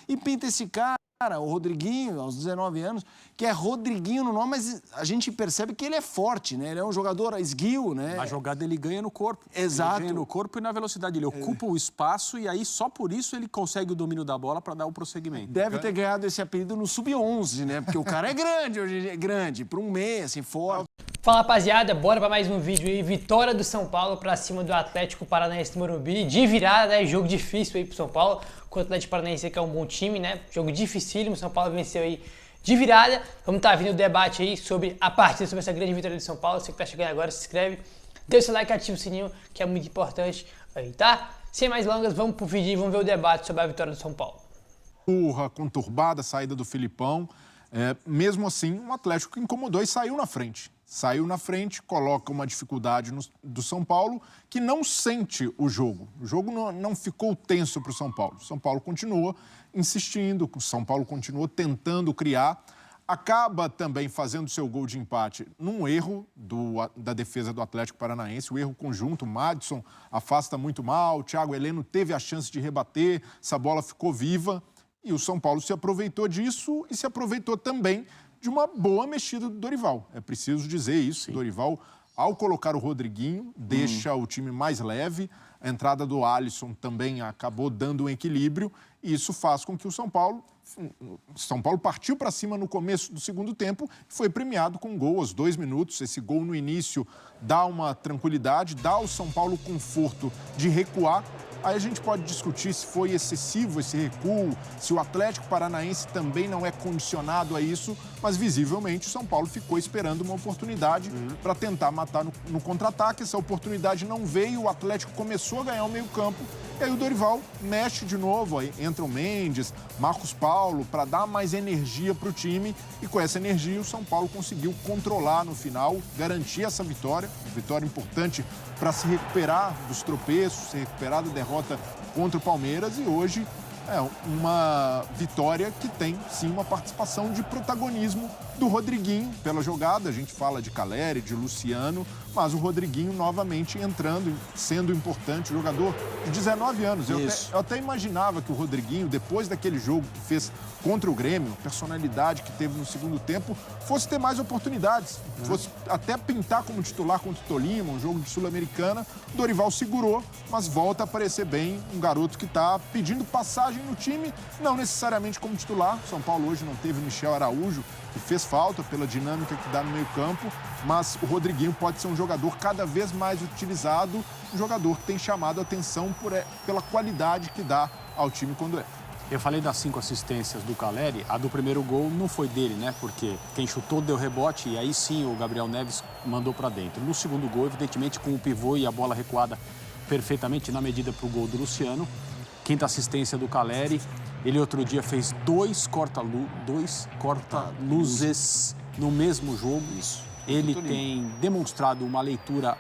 e pinta esse cara, o Rodriguinho, aos 19 anos, que é Rodriguinho no nome, mas a gente percebe que ele é forte, né? Ele é um jogador esguio, né? A jogada ele ganha no corpo. Exato. Ele ganha no corpo e na velocidade. Ele ocupa o espaço e aí só por isso ele consegue o domínio da bola para dar o prosseguimento. Deve ter ganhado esse apelido no Sub-11, né? Porque o cara é grande hoje, é grande, para um meia, assim, forte. Fala, rapaziada, bora para mais um vídeo aí. Vitória do São Paulo para cima do Atlético Paranaense do Morumbi. De virada, né? Jogo difícil aí pro São Paulo. Com o Atlético Paranaense, que é um bom time, né? Jogo dificílimo. São Paulo venceu aí de virada. Vamos estar vindo o debate aí sobre a partida, sobre essa grande vitória do São Paulo. Você que tá chegando agora, se inscreve, deixa o seu like e ativa o sininho, que é muito importante aí, tá? Sem mais longas, vamos pro vídeo e vamos ver o debate sobre a vitória do São Paulo. Conturbada a saída do Filipão. Mesmo assim, o Atlético incomodou e saiu na frente. Saiu na frente, coloca uma dificuldade do São Paulo que não sente o jogo. O jogo não ficou tenso para o São Paulo. O São Paulo continua insistindo, o São Paulo continua tentando criar. Acaba também fazendo seu gol de empate num erro da defesa do Atlético Paranaense, o erro conjunto. O Madison afasta muito mal, o Thiago Heleno teve a chance de rebater, essa bola ficou viva. E o São Paulo se aproveitou disso e se aproveitou também de uma boa mexida do Dorival. É preciso dizer isso. O Dorival, ao colocar o Rodriguinho, deixa o time mais leve. A entrada do Alisson também acabou dando um equilíbrio. E isso faz com que o São Paulo partiu para cima no começo do segundo tempo e foi premiado com um gol aos 2 minutos. Esse gol no início dá uma tranquilidade, dá ao São Paulo o conforto de recuar. Aí a gente pode discutir se foi excessivo esse recuo, se o Atlético Paranaense também não é condicionado a isso, mas visivelmente o São Paulo ficou esperando uma oportunidade para tentar matar no contra-ataque. Essa oportunidade não veio, o Atlético começou a ganhar o meio-campo, e aí o Dorival mexe de novo, aí entra o Mendes, Marcos Paulo, para dar mais energia para o time, e com essa energia o São Paulo conseguiu controlar no final, garantir essa vitória importante para se recuperar dos tropeços, se recuperar da derrota contra o Palmeiras, e hoje é uma vitória que tem, sim, uma participação de protagonismo do Rodriguinho pela jogada. A gente fala de Caleri, de Luciano, mas o Rodriguinho novamente entrando, sendo importante, jogador de 19 anos. Eu até imaginava que o Rodriguinho, depois daquele jogo que fez contra o Grêmio, a personalidade que teve no segundo tempo, fosse ter mais oportunidades, fosse até pintar como titular contra o Tolima, um jogo de Sul-Americana. Dorival segurou, mas volta a aparecer bem um garoto que está pedindo passagem no time, não necessariamente como titular. São Paulo hoje não teve Michel Araújo, que fez falta pela dinâmica que dá no meio-campo, mas o Rodriguinho pode ser um jogador cada vez mais utilizado, um jogador que tem chamado a atenção pela qualidade que dá ao time quando é. Eu falei das 5 assistências do Caleri, a do primeiro gol não foi dele, né? Porque quem chutou deu rebote e aí sim o Gabriel Neves mandou para dentro. No segundo gol, evidentemente, com o pivô e a bola recuada perfeitamente na medida para o gol do Luciano. 5ª assistência do Caleri. Ele outro dia fez 2 corta-luzes no mesmo jogo. Ele tem demonstrado uma leitura,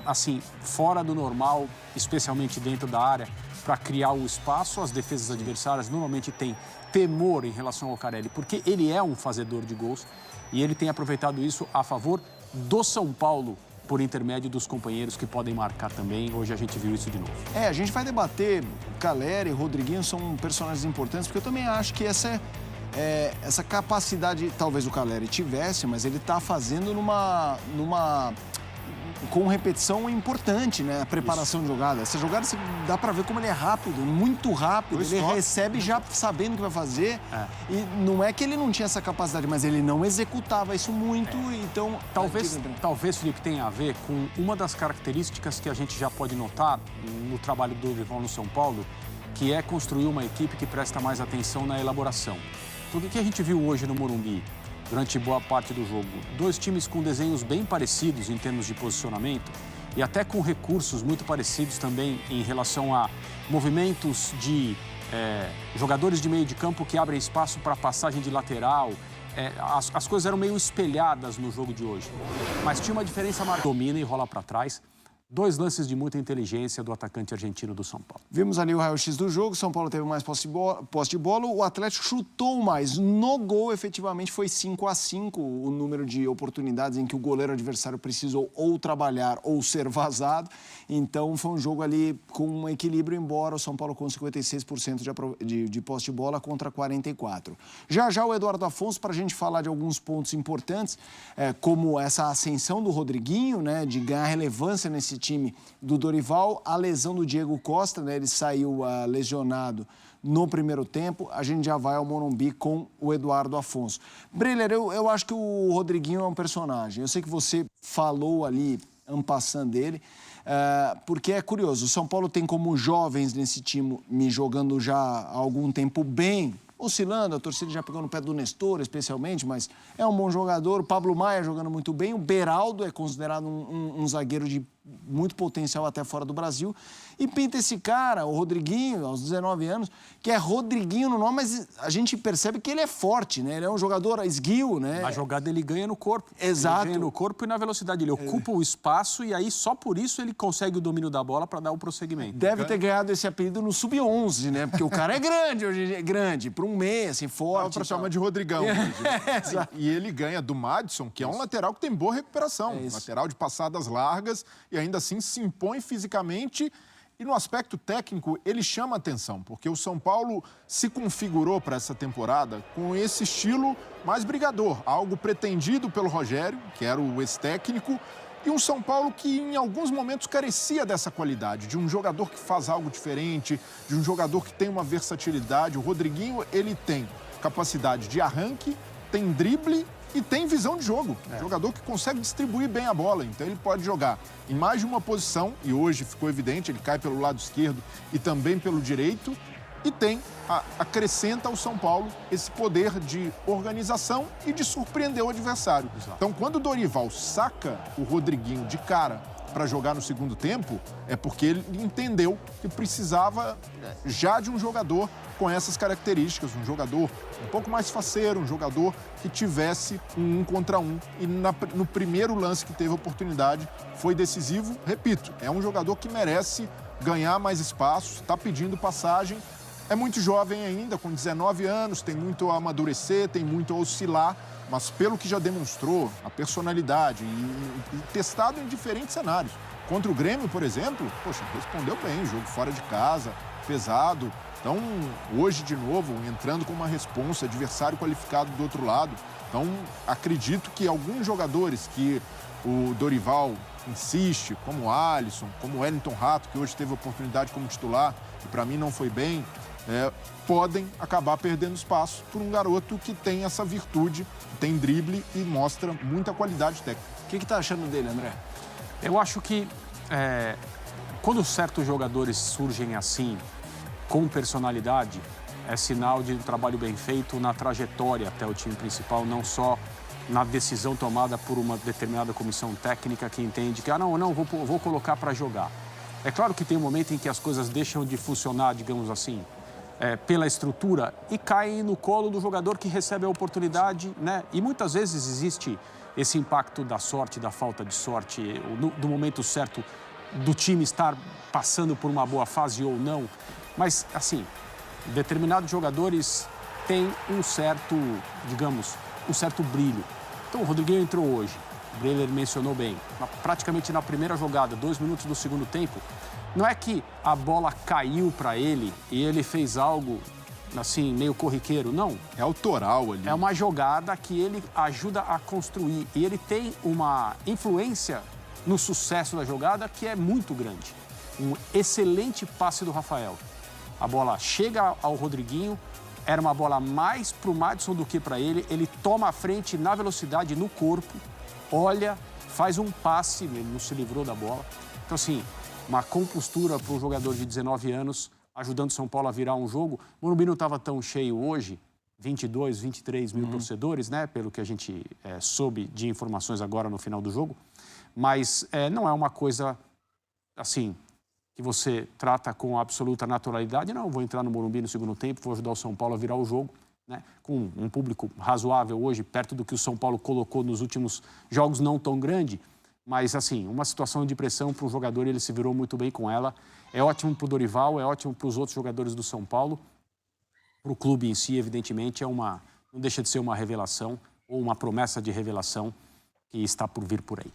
assim, fora do normal, especialmente dentro da área, para criar o espaço. As defesas adversárias normalmente têm temor em relação ao Caleri, porque ele é um fazedor de gols e ele tem aproveitado isso a favor do São Paulo, por intermédio dos companheiros que podem marcar também. Hoje a gente viu isso de novo. A gente vai debater. Caleri e Rodriguinho são personagens importantes, porque eu também acho que essa capacidade, talvez o Caleri tivesse, mas ele está fazendo com repetição importante, né? A preparação de jogada. Essa jogada, dá pra ver como ele é rápido, muito rápido. Ele recebe já sabendo o que vai fazer. E não é que ele não tinha essa capacidade, mas ele não executava isso muito, então... Talvez, Felipe, tenha a ver com uma das características que a gente já pode notar no trabalho do Dorival no São Paulo, que é construir uma equipe que presta mais atenção na elaboração. Porque o que a gente viu hoje no Morumbi, durante boa parte do jogo, 2 times com desenhos bem parecidos em termos de posicionamento e até com recursos muito parecidos também em relação a movimentos de jogadores de meio de campo que abrem espaço para passagem de lateral. As coisas eram meio espelhadas no jogo de hoje, mas tinha uma diferença maior. Domina e rola para trás. 2 lances de muita inteligência do atacante argentino do São Paulo. Vimos ali o raio-x do jogo, São Paulo teve mais posse de bola, o Atlético chutou mais. No gol, efetivamente, foi 5-5 o número de oportunidades em que o goleiro adversário precisou ou trabalhar ou ser vazado. Então, foi um jogo ali com um equilíbrio, embora o São Paulo com 56% de posse de bola contra 44%. Já o Eduardo Afonso, para a gente falar de alguns pontos importantes, como essa ascensão do Rodriguinho, né, de ganhar relevância nesse time do Dorival, a lesão do Diego Costa, né, ele saiu lesionado no primeiro tempo, a gente já vai ao Morumbi com o Eduardo Afonso. Breler, eu acho que o Rodriguinho é um personagem. Eu sei que você falou ali, en passant dele, porque é curioso, o São Paulo tem como jovens nesse time me jogando já há algum tempo bem, oscilando, a torcida já pegou no pé do Nestor, especialmente, mas é um bom jogador. O Pablo Maia jogando muito bem. O Beraldo é considerado um zagueiro de muito potencial até fora do Brasil. E pinta esse cara, o Rodriguinho, aos 19 anos, que é Rodriguinho no nome, mas a gente percebe que ele é forte, né? Ele é um jogador esguio, né? A jogada ele ganha no corpo. Exato. Ele ganha no corpo e na velocidade. Ele ocupa o espaço e aí só por isso ele consegue o domínio da bola para dar o prosseguimento. Deve ter ganhado esse apelido no Sub-11, né? Porque o cara é grande hoje, é grande, para um meia, assim, forte. Para chamar de Rodrigão. E ele ganha do Madison, que é um lateral que tem boa recuperação. Lateral de passadas largas e ainda assim se impõe fisicamente. E no aspecto técnico, ele chama atenção, porque o São Paulo se configurou para essa temporada com esse estilo mais brigador, algo pretendido pelo Rogério, que era o ex-técnico, e um São Paulo que em alguns momentos carecia dessa qualidade, de um jogador que faz algo diferente, de um jogador que tem uma versatilidade. O Rodriguinho, ele tem capacidade de arranque, tem drible e tem visão de jogo. Jogador que consegue distribuir bem a bola. Então ele pode jogar em mais de uma posição, e hoje ficou evidente, ele cai pelo lado esquerdo e também pelo direito, e acrescenta ao São Paulo esse poder de organização e de surpreender o adversário. Exato. Então, quando o Dorival saca o Rodriguinho de cara para jogar no segundo tempo, é porque ele entendeu que precisava já de um jogador com essas características, um jogador um pouco mais faceiro, um jogador que tivesse um contra um. E no primeiro lance que teve a oportunidade foi decisivo. Repito, é um jogador que merece ganhar mais espaço, está pedindo passagem. É muito jovem ainda, com 19 anos, tem muito a amadurecer, tem muito a oscilar, mas pelo que já demonstrou, a personalidade e testado em diferentes cenários. Contra o Grêmio, por exemplo, poxa, respondeu bem, jogo fora de casa, pesado. Então, hoje, de novo, entrando com uma responsa, adversário qualificado do outro lado. Então, acredito que alguns jogadores que o Dorival insiste, como o Alisson, como o Wellington Rato, que hoje teve a oportunidade como titular, e para mim não foi bem, podem acabar perdendo espaço por um garoto que tem essa virtude, tem drible e mostra muita qualidade técnica. O que está achando dele, André? Eu acho que quando certos jogadores surgem assim, com personalidade, é sinal de um trabalho bem feito na trajetória até o time principal, não só na decisão tomada por uma determinada comissão técnica que entende que, vou colocar para jogar. É claro que tem um momento em que as coisas deixam de funcionar, digamos assim, pela estrutura e caem no colo do jogador que recebe a oportunidade, né? E muitas vezes existe esse impacto da sorte, da falta de sorte, do momento certo do time estar passando por uma boa fase ou não. Mas, assim, determinados jogadores têm um certo, digamos, um certo brilho. Então, o Rodriguinho entrou hoje, o Breler mencionou bem, praticamente na primeira jogada, 2 minutos do segundo tempo. Não é que a bola caiu para ele e ele fez algo, assim, meio corriqueiro, não. É autoral ali. É uma jogada que ele ajuda a construir e ele tem uma influência no sucesso da jogada que é muito grande. Um excelente passe do Rafael. A bola chega ao Rodriguinho, era uma bola mais para o Madison do que para ele. Ele toma a frente na velocidade, no corpo, olha, faz um passe, ele não se livrou da bola. Então, assim, uma compostura para um jogador de 19 anos, ajudando São Paulo a virar um jogo. O Morumbi não estava tão cheio hoje, 22, 23 mil torcedores, né? Pelo que a gente soube de informações agora no final do jogo. Mas não é uma coisa, assim, que você trata com absoluta naturalidade. Não, vou entrar no Morumbi no segundo tempo, vou ajudar o São Paulo a virar o jogo, né? Com um público razoável hoje, perto do que o São Paulo colocou nos últimos jogos, não tão grande. Mas, assim, uma situação de pressão para o jogador, ele se virou muito bem com ela. É ótimo para o Dorival, é ótimo para os outros jogadores do São Paulo. Para o clube em si, evidentemente, não deixa de ser uma revelação ou uma promessa de revelação que está por vir por aí.